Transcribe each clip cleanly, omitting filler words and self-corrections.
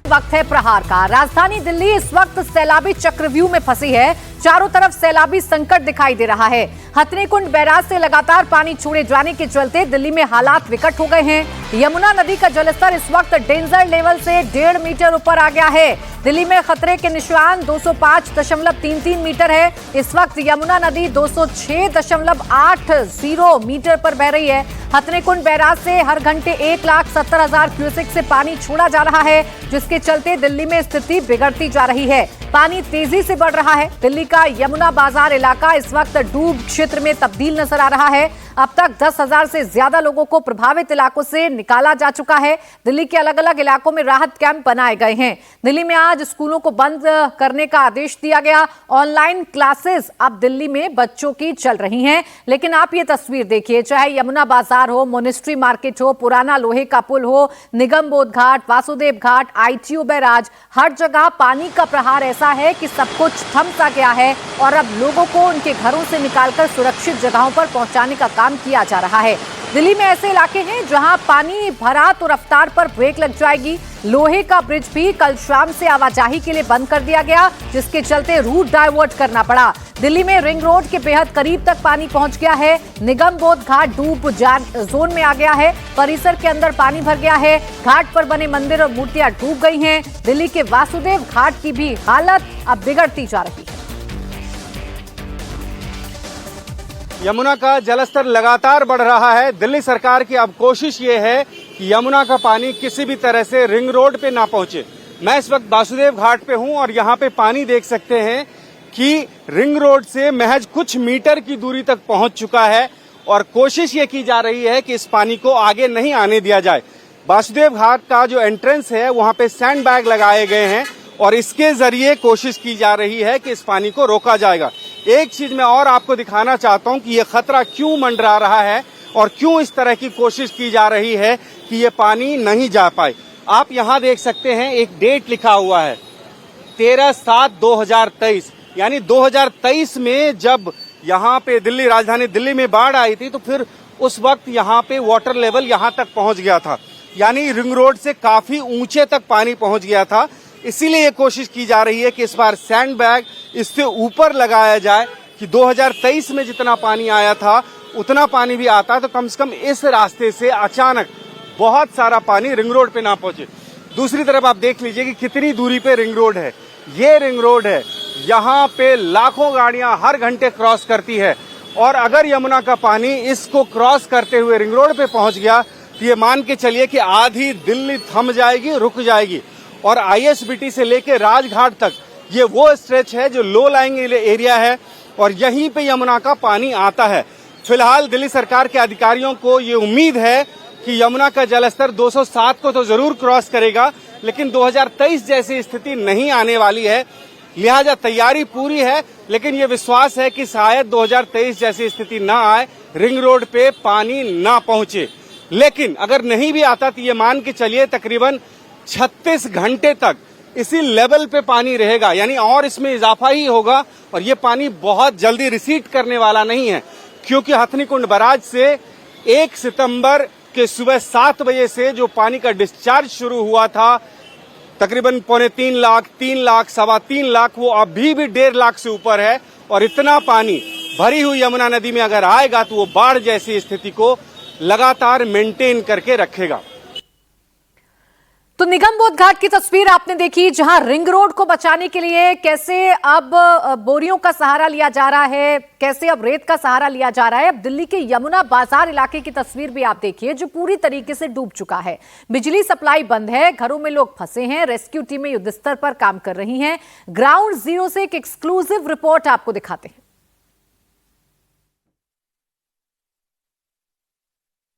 वक्त है प्रहार का। राजधानी दिल्ली इस वक्त सैलाबी चक्रव्यूह में फंसी है। चारों तरफ सैलाबी संकट दिखाई दे रहा है। हथनीकुंड बैराज से लगातार पानी छोड़े जाने के चलते दिल्ली में हालात विकट हो गए हैं। यमुना नदी का जलस्तर इस वक्त डेंजर लेवल से 1.5 मीटर ऊपर आ गया है। दिल्ली में खतरे के निशान 205.33 मीटर है। इस वक्त यमुना नदी 206.80 मीटर पर बह रही है। हथनीकुंड बैराज से हर घंटे 1,70,000 क्यूसेक से पानी छोड़ा जा रहा है, जिसके चलते दिल्ली में स्थिति बिगड़ती जा रही है। पानी तेजी से बढ़ रहा है। दिल्ली का यमुना बाजार इलाका इस वक्त डूब क्षेत्र में तब्दील नजर आ रहा है। अब तक 10,000 से ज्यादा लोगों को प्रभावित इलाकों से निकाला जा चुका है। दिल्ली के अलग अलग इलाकों में राहत कैंप बनाए गए हैं। दिल्ली में आज स्कूलों को बंद करने का आदेश दिया गया। ऑनलाइन क्लासेस अब दिल्ली में बच्चों की चल रही हैं। लेकिन आप ये तस्वीर देखिए, चाहे यमुना बाजार हो, मोनेस्ट्री मार्केट हो, पुराना लोहे का पुल हो, निगम बोध घाट, वासुदेव घाट, ITO बैराज, हर जगह पानी का प्रहार ऐसा है कि सब कुछ थम सा गया है और अब लोगों को उनके घरों से निकालकर सुरक्षित जगहों पर पहुंचाने का काम किया जा रहा है। दिल्ली में ऐसे इलाके हैं जहां पानी भरा तो रफ्तार पर ब्रेक लग जाएगी। लोहे का ब्रिज भी कल शाम से आवाजाही के लिए बंद कर दिया गया, जिसके चलते रूट डाइवर्ट करना पड़ा। दिल्ली में रिंग रोड के बेहद करीब तक पानी पहुंच गया है। निगम बोध घाट डूब जोन में आ गया है। परिसर के अंदर पानी भर गया है। घाट पर बने मंदिर और मूर्तियां डूब गई हैं। दिल्ली के वासुदेव घाट की भी हालत अब बिगड़ती जा रही है। यमुना का जलस्तर लगातार बढ़ रहा है। दिल्ली सरकार की अब कोशिश ये है कि यमुना का पानी किसी भी तरह से रिंग रोड पे ना पहुंचे। मैं इस वक्त वासुदेव घाट पे हूं और यहाँ पे पानी देख सकते हैं कि रिंग रोड से महज कुछ मीटर की दूरी तक पहुंच चुका है और कोशिश ये की जा रही है कि इस पानी को आगे नहीं आने दिया जाए। वासुदेव घाट का जो एंट्रेंस है वहाँ पे सैंड बैग लगाए गए हैं और इसके जरिए कोशिश की जा रही है कि इस पानी को रोका जाएगा। एक चीज मैं और आपको दिखाना चाहता हूं कि ये खतरा क्यों मंडरा रहा है और क्यों इस तरह की कोशिश की जा रही है कि ये पानी नहीं जा पाए। आप यहाँ देख सकते हैं एक डेट लिखा हुआ है 13/7/2023, यानी 2023 में जब यहाँ पे दिल्ली राजधानी दिल्ली में बाढ़ आई थी तो फिर उस वक्त यहाँ पे वाटर लेवल यहाँ तक पहुंच गया था, यानी रिंग रोड से काफी ऊंचे तक पानी पहुंच गया था। इसीलिए ये कोशिश की जा रही है कि इस बार सैंड बैग इससे ऊपर लगाया जाए कि 2023 में जितना पानी आया था उतना पानी भी आता तो कम से कम इस रास्ते से अचानक बहुत सारा पानी रिंग रोड पे ना पहुंचे। दूसरी तरफ आप देख लीजिए कि कितनी दूरी पे रिंग रोड है। ये रिंग रोड है, यहाँ पे लाखों गाड़ियां हर घंटे क्रॉस करती है और अगर यमुना का पानी इसको क्रॉस करते हुए रिंग रोड पे पहुंच गया तो ये मान के चलिए कि आधी दिल्ली थम जाएगी, रुक जाएगी। और ISBT से लेके राजघाट तक ये वो स्ट्रेच है जो लो लाइंग एरिया है और यहीं पे यमुना का पानी आता है। फिलहाल दिल्ली सरकार के अधिकारियों को ये उम्मीद है कि यमुना का जलस्तर 207 को तो जरूर क्रॉस करेगा, लेकिन 2023 जैसी स्थिति नहीं आने वाली है। लिहाजा तैयारी पूरी है, लेकिन ये विश्वास है कि शायद 2023 जैसी स्थिति ना आए, रिंग रोड पे पानी ना पहुंचे। लेकिन अगर नहीं भी आता तो ये मान के चलिए तकरीबन 36 घंटे तक इसी लेवल पे पानी रहेगा, यानी और इसमें इजाफा ही होगा और ये पानी बहुत जल्दी रिसीड करने वाला नहीं है, क्योंकि हथनीकुंड बैराज से 1 सितंबर के सुबह 7 बजे से जो पानी का डिस्चार्ज शुरू हुआ था तकरीबन 2.25 लाख, 3 लाख, 3.25 लाख, वो अभी भी 1.5 लाख से ऊपर है और इतना पानी भरी हुई यमुना नदी में अगर आएगा तो वो बाढ़ जैसी स्थिति को लगातार मेंटेन करके रखेगा। तो निगम बोध घाट की तस्वीर आपने देखी, जहां रिंग रोड को बचाने के लिए कैसे अब बोरियों का सहारा लिया जा रहा है, कैसे अब रेत का सहारा लिया जा रहा है। अब दिल्ली के यमुना बाजार इलाके की तस्वीर भी आप देखिए, जो पूरी तरीके से डूब चुका है। बिजली सप्लाई बंद है, घरों में लोग फंसे हैं। रेस्क्यू टीमें युद्ध स्तर पर काम कर रही हैं। ग्राउंड जीरो से एक एक्सक्लूसिव रिपोर्ट आपको दिखाते हैं।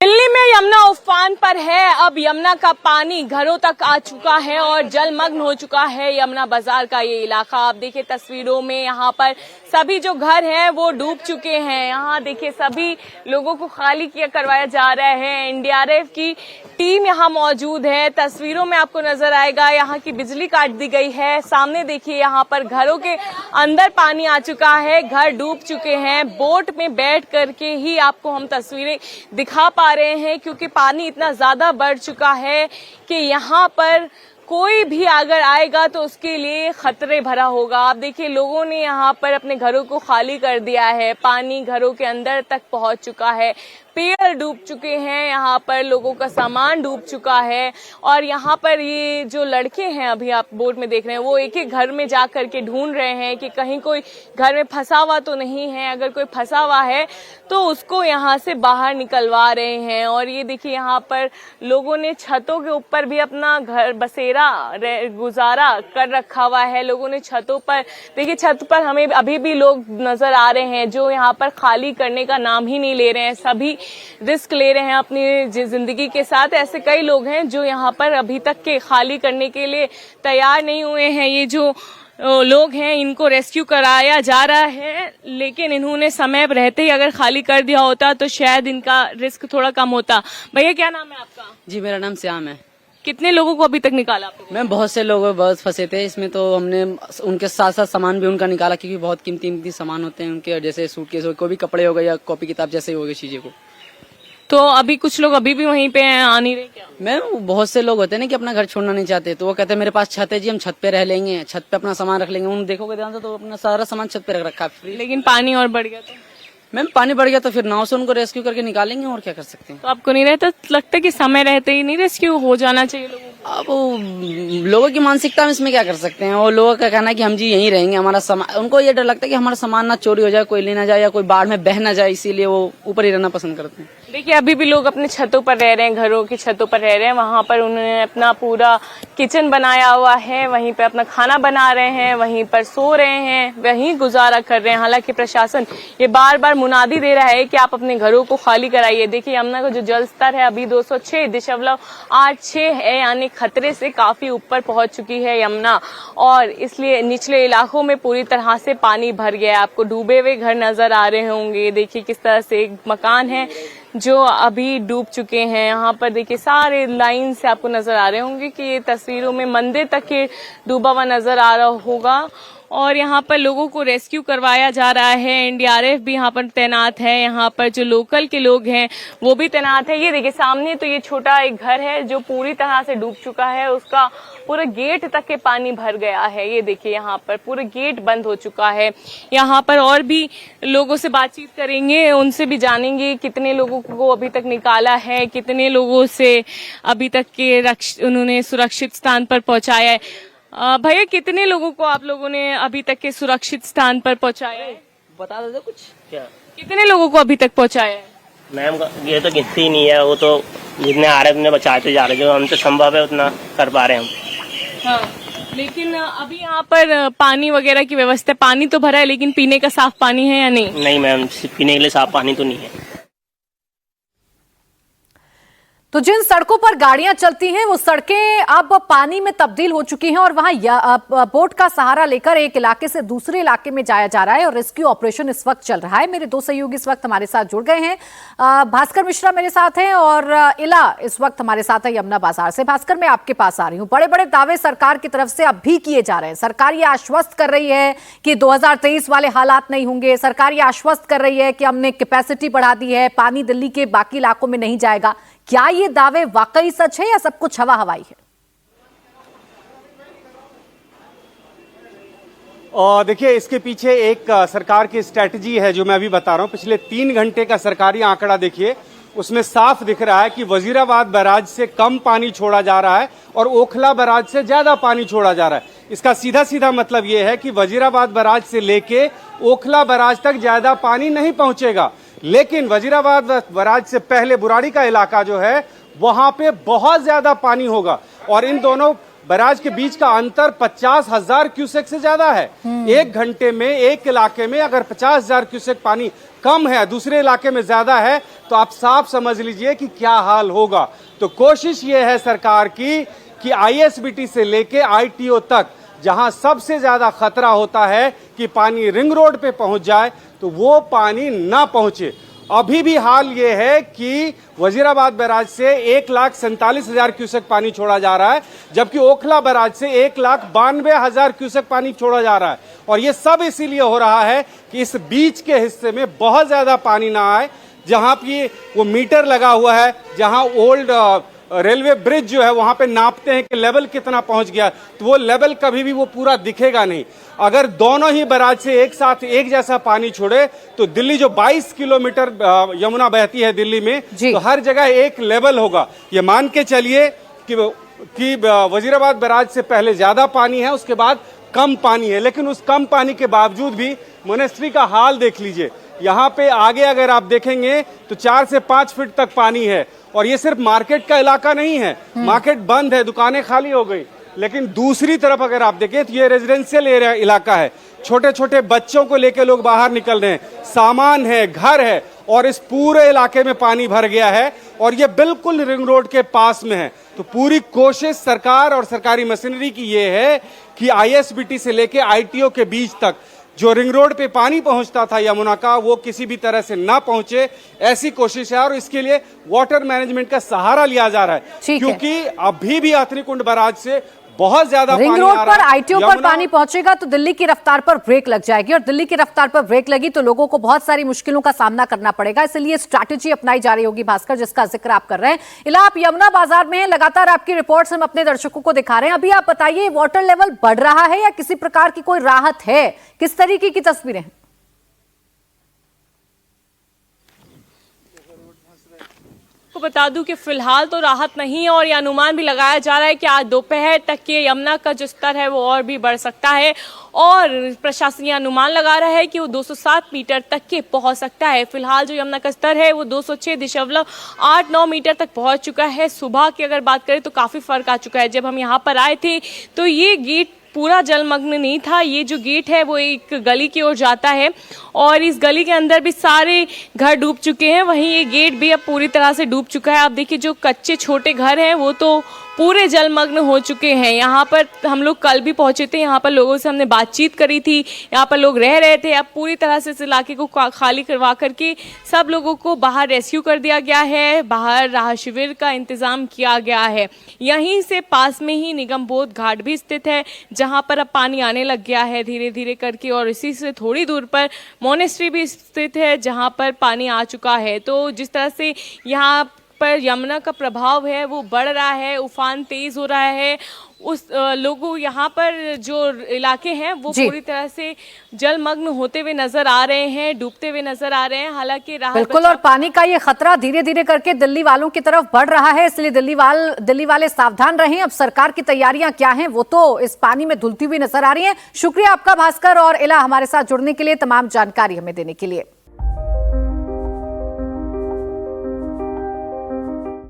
दिल्ली में यमुना उफान पर है। अब यमुना का पानी घरों तक आ चुका है और जलमग्न हो चुका है यमुना बाजार का ये इलाका। आप देखिए तस्वीरों में, यहाँ पर सभी जो घर हैं वो डूब चुके हैं। यहाँ देखिए सभी लोगों को खाली करवाया जा रहा है। NDRF की टीम यहाँ मौजूद है। तस्वीरों में आपको नजर आएगा यहाँ की बिजली काट दी गई है। सामने देखिए यहाँ पर घरों के अंदर पानी आ चुका है, घर डूब चुके हैं। बोट में बैठ करके ही आपको हम तस्वीरें दिखा पा रहे हैं, क्योंकि पानी इतना ज्यादा बढ़ चुका है कि यहाँ पर कोई भी अगर आएगा तो उसके लिए खतरे भरा होगा। आप देखिए लोगों ने यहाँ पर अपने घरों को खाली कर दिया है, पानी घरों के अंदर तक पहुंच चुका है, पेड़ डूब चुके हैं, यहाँ पर लोगों का सामान डूब चुका है। और यहाँ पर ये जो लड़के हैं अभी आप बोट में देख रहे हैं, वो एक एक घर में जा करके ढूंढ रहे हैं कि कहीं कोई घर में फंसा हुआ तो नहीं है। अगर कोई फंसा हुआ है तो उसको यहाँ से बाहर निकलवा रहे हैं। और ये देखिए यहाँ पर लोगों ने छतों के ऊपर भी अपना घर बसेरा गुजारा कर रखा हुआ है। लोगों ने छतों पर, देखिए छत पर हमें अभी भी लोग नजर आ रहे हैं जो यहाँ पर खाली करने का नाम ही नहीं ले रहे हैं। सभी रिस्क ले रहे हैं अपनी जिंदगी के साथ। ऐसे कई लोग हैं जो यहाँ पर अभी तक के खाली करने के लिए तैयार नहीं हुए हैं। ये जो लोग हैं इनको रेस्क्यू कराया जा रहा है, लेकिन इन्होंने समय रहते ही अगर खाली कर दिया होता तो शायद इनका रिस्क थोड़ा कम होता। भैया क्या नाम है आपका? जी मेरा नाम श्याम है। कितने लोगों को अभी तक निकाला आपने? मैम बहुत से लोग बहुत फंसे थे इसमें, तो हमने उनके साथ साथ सामान भी उनका निकाला, क्योंकि बहुत कीमती सामान होते हैं उनके, जैसे सूटकेस हो, कोई भी कपड़े हो गए या कॉपी किताब जैसे हो गए चीजें को। तो अभी कुछ लोग अभी भी वहीं पे हैं, आ नहीं रहे क्या? मैम बहुत से लोग होते हैं ना कि अपना घर छोड़ना नहीं चाहते, तो वो कहते हैं मेरे पास छत है जी, हम छत पे रह लेंगे, छत पे अपना सामान रख लेंगे। उन देखोगे ध्यान से तो अपना सारा सामान छत पे रख रखा है। लेकिन पानी और बढ़ गया तो? मैम पानी बढ़ गया तो फिर नाव से उनको रेस्क्यू करके निकालेंगे, और क्या कर सकते हैं। तो आपको नहीं रहता लगता कि समय रहते ही नहीं रेस्क्यू हो जाना चाहिए लोगों को? अब लोगों की मानसिकता में इसमें क्या कर सकते हैं। वो लोगों का कहना है कि हम जी यहीं रहेंगे, हमारा सामान, उनको ये डर लगता है कि हमारा सामान ना चोरी हो जाए, कोई ले ना जाए या कोई बाढ़ में बह ना जाए, इसीलिए वो ऊपर ही रहना पसंद करते हैं। देखिए अभी भी लोग अपने छतों पर रह रहे हैं, घरों की छतों पर रह रहे हैं। वहां पर उन्होंने अपना पूरा किचन बनाया हुआ है, वहीं पर अपना खाना बना रहे हैं, वहीं पर सो रहे हैं, वहीं गुजारा कर रहे हैं। हालांकि प्रशासन ये बार बार मुनादी दे रहा है कि आप अपने घरों को खाली कराइए। देखिए यमुना का जो जल स्तर है अभी 206.86 है, यानी खतरे से काफी ऊपर पहुंच चुकी है यमुना, और इसलिए निचले इलाकों में पूरी तरह से पानी भर गया है। आपको डूबे हुए घर नजर आ रहे होंगे। देखिए किस तरह से एक मकान है जो अभी डूब चुके हैं। यहाँ पर देखिए सारे लाइन से आपको नजर आ रहे होंगे कि ये तस्वीरों में मंदिर तक ये डूबा हुआ नजर आ रहा होगा। और यहाँ पर लोगों को रेस्क्यू करवाया जा रहा है। एनडीआरएफ भी यहाँ पर तैनात है, यहाँ पर जो लोकल के लोग हैं वो भी तैनात है। ये देखिए सामने तो ये छोटा एक घर है जो पूरी तरह से डूब चुका है, उसका पूरा गेट तक के पानी भर गया है। ये देखिए यहाँ पर पूरा गेट बंद हो चुका है। यहाँ पर और भी लोगों से बातचीत करेंगे, उनसे भी जानेंगे कितने लोगों को अभी तक निकाला है, कितने लोगों से अभी तक के उन्होंने सुरक्षित स्थान पर पहुंचाया है। भैया कितने लोगों को आप लोगों ने अभी तक के सुरक्षित स्थान पर पहुंचाया है? बता दो कुछ क्या, कितने लोगों को अभी तक पहुंचाया है? मैम ये तो गिनती ही नहीं है, वो तो जितने आ रहे उतने बचाते जा रहे, जो हमसे संभव है उतना कर पा रहे हैं हम। हाँ, लेकिन अभी यहाँ पर पानी वगैरह की व्यवस्था, पानी तो भरा है लेकिन पीने का साफ पानी है या नहीं? नहीं मैम, पीने के लिए साफ पानी तो नहीं है। तो जिन सड़कों पर गाड़ियां चलती हैं वो सड़कें अब पानी में तब्दील हो चुकी हैं और वहां बोट का सहारा लेकर एक इलाके से दूसरे इलाके में जाया जा रहा है और रेस्क्यू ऑपरेशन इस वक्त चल रहा है। मेरे दो सहयोगी इस वक्त हमारे साथ जुड़ गए हैं। भास्कर मिश्रा मेरे साथ हैं और इला इस वक्त हमारे साथ है यमुना बाजार से। भास्कर, मैं आपके पास आ रही हूँ। बड़े बड़े दावे सरकार की तरफ से अब भी किए जा रहे हैं। सरकार ये आश्वस्त कर रही है कि 2023 वाले हालात नहीं होंगे। सरकार ये आश्वस्त कर रही है कि हमने कैपेसिटी बढ़ा दी है, पानी दिल्ली के बाकी इलाकों में नहीं जाएगा। क्या ये दावे वाकई सच है या सब कुछ हवा हवाई है? और देखिए इसके पीछे एक सरकार की स्ट्रेटजी है जो मैं अभी बता रहा हूं। पिछले 3 घंटे का सरकारी आंकड़ा देखिए, उसमें साफ दिख रहा है कि वजीराबाद बैराज से कम पानी छोड़ा जा रहा है और ओखला बैराज से ज्यादा पानी छोड़ा जा रहा है। इसका सीधा सीधा मतलब यह है कि वजीराबाद बैराज से लेके ओखला बैराज तक ज्यादा पानी नहीं पहुंचेगा, लेकिन वजीराबाद बैराज से पहले बुराड़ी का इलाका जो है वहां पे बहुत ज्यादा पानी होगा और इन दोनों बैराज के बीच का अंतर 50,000 क्यूसेक से ज्यादा है। एक घंटे में एक इलाके में अगर 50,000 क्यूसेक पानी कम है, दूसरे इलाके में ज्यादा है, तो आप साफ समझ लीजिए कि क्या हाल होगा। तो कोशिश ये है सरकार की कि आईएसबीटी से लेके आईटीओ तक जहां सबसे ज्यादा खतरा होता है कि पानी रिंग रोड पे पहुंच जाए, तो वो पानी ना पहुंचे। अभी भी हाल ये है कि वजीराबाद बैराज से 1,47,000 क्यूसेक पानी छोड़ा जा रहा है, जबकि ओखला बैराज से 1,92,000 क्यूसेक पानी छोड़ा जा रहा है। और ये सब इसीलिए हो रहा है कि इस बीच के हिस्से में बहुत ज्यादा पानी ना आए, जहां पे वो मीटर लगा हुआ है, जहां ओल्ड रेलवे ब्रिज जो है वहां पे नापते हैं कि लेवल कितना पहुंच गया, तो वो लेवल कभी भी वो पूरा दिखेगा नहीं। अगर दोनों ही बराज से एक साथ एक जैसा पानी छोड़े तो दिल्ली जो 22 किलोमीटर यमुना बहती है दिल्ली में, तो हर जगह एक लेवल होगा। ये मान के चलिए कि वजीराबाद बराज से पहले ज्यादा पानी है, उसके बाद कम पानी है, लेकिन उस कम पानी के बावजूद भी मोनेस्ट्री का हाल देख लीजिए। यहाँ पे आगे अगर आप देखेंगे तो 4 से 5 फीट तक पानी है, और ये सिर्फ मार्केट का इलाका नहीं है, मार्केट बंद है, दुकानें खाली हो गई। लेकिन दूसरी तरफ अगर आप देखें तो ये रेजिडेंशियल एरिया इलाका है, छोटे छोटे बच्चों को लेकर लोग बाहर निकल रहे हैं, सामान है, घर है, और इस पूरे इलाके में पानी भर गया है, और ये बिल्कुल रिंग रोड के पास में है। तो पूरी कोशिश सरकार और सरकारी मशीनरी की ये है कि आईएसबीटी से लेके आईटीओ के बीच तक जो रिंग रोड पे पानी पहुंचता था यमुना का, वो किसी भी तरह से ना पहुंचे, ऐसी कोशिश है। और इसके लिए वाटर मैनेजमेंट का सहारा लिया जा रहा है, क्योंकि अभी भी हथनीकुंड बराज से बहुत ज्यादा रिंग रोड पर आईटीओ पर पानी पहुंचेगा तो दिल्ली की रफ्तार पर ब्रेक लग जाएगी, और दिल्ली की रफ्तार पर ब्रेक लगी तो लोगों को बहुत सारी मुश्किलों का सामना करना पड़ेगा। इसलिए स्ट्रैटेजी अपनाई जा रही होगी, भास्कर, जिसका जिक्र आप कर रहे हैं। इला, आप यमुना बाजार में हैं, लगातार आपकी रिपोर्ट्स हम अपने दर्शकों को दिखा रहे हैं। अभी आप बताइए, वाटर लेवल बढ़ रहा है या किसी प्रकार की कोई राहत है? किस तरीके की तस्वीरें हैं? बता दूं कि फिलहाल तो राहत नहीं है, और ये अनुमान भी लगाया जा रहा है कि आज दोपहर तक के यमुना का जो स्तर है वो और भी बढ़ सकता है, और प्रशासन ये अनुमान लगा रहा है कि वो 207 मीटर तक के पहुंच सकता है। फिलहाल जो यमुना का स्तर है वो 206.89 मीटर तक पहुंच चुका है। सुबह की अगर बात करें तो काफी फर्क आ चुका है। जब हम यहाँ पर आए थे तो ये गेट पूरा जलमग्न नहीं था। ये जो गेट है वो एक गली की ओर जाता है, और इस गली के अंदर भी सारे घर डूब चुके हैं। वहीं ये गेट भी अब पूरी तरह से डूब चुका है। आप देखिए, जो कच्चे छोटे घर हैं वो तो पूरे जलमग्न हो चुके हैं। यहाँ पर हम लोग कल भी पहुंचे थे, यहाँ पर लोगों से हमने बातचीत करी थी, यहाँ पर लोग रह रहे थे। अब पूरी तरह से इस इलाके को खाली करवा करके सब लोगों को बाहर रेस्क्यू कर दिया गया है, बाहर राहत शिविर का इंतजाम किया गया है। यहीं से पास में ही निगम बोध घाट भी स्थित है, जहाँ पर अब पानी आने लग गया है धीरे धीरे करके, और इसी से थोड़ी दूर पर मोनेस्ट्री भी स्थित है जहाँ पर पानी आ चुका है। तो जिस तरह से यहाँ पर यमुना का प्रभाव है वो बढ़ रहा है, उफान तेज हो रहा है, उस लोगों यहाँ पर जो इलाके हैं वो पूरी तरह से जलमग्न होते हुए नजर आ रहे हैं, डूबते हुए नजर आ रहे हैं। हालांकि बिल्कुल, और पानी का ये खतरा धीरे धीरे करके दिल्ली वालों की तरफ बढ़ रहा है, इसलिए दिल्ली वाले सावधान रहें। अब सरकार की तैयारियां क्या हैं वो तो इस पानी में धुलती हुई नजर आ रही हैं। शुक्रिया आपका भास्कर और इला, हमारे साथ जुड़ने के लिए, तमाम जानकारी हमें देने के लिए।